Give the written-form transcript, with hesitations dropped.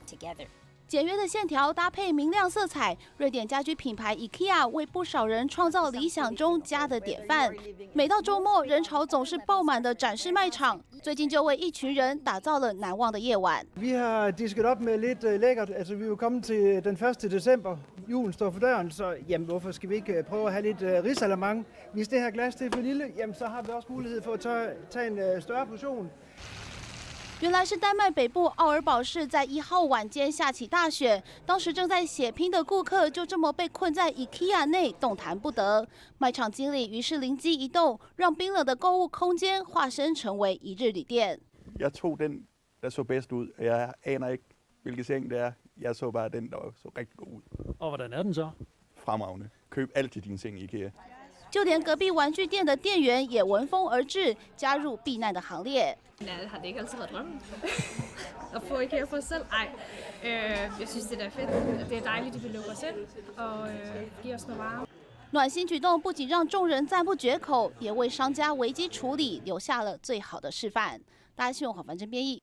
together. 简约的线条搭配明亮色彩，瑞典家居品牌 IKEA 为不少人创造理想中家的典范。每到周末，人潮总是爆满的展示卖场，最近就为一群人打造了难忘的夜晚。Vi har disket op med lidt lækkert. Altså, vi er jo kommet til den 1. december. Julen står for døren, så jamen, hvorfor skal vi ikke prøve at have lidt risalamande? Hvis det her glas det er for lille, jamen, så har vi også mulighed for at tage en større portion. 原来是丹麦北部奥尔堡市在1号晚间下起大雪，当时正在血拼的顾客就这么被困在 IKEA 内动弹不得。卖场经理于是灵机一动，让冰冷的购物空间化身成为一日旅店。Jeg tog den, der så bedst ud. Jeg aner ikke, hvilken seng det er. Jeg så bare den, der så rigtig god ud. Og hvordan er den så? Fremragende. Køb altid din seng i IKEA. 就连隔壁玩具店的店员也闻风而至，加入避难的行列。Nej, har det ikke altid været drømmen at få IKEA for os selv? Ej, jeg synes det er fedt. Det er dejligt, at de vil lukke os ind og give os noget varme. 暖心举动不仅让众人赞不绝口，也为商家危机处理留下了最好的示范。大家新闻黄凡珍编译。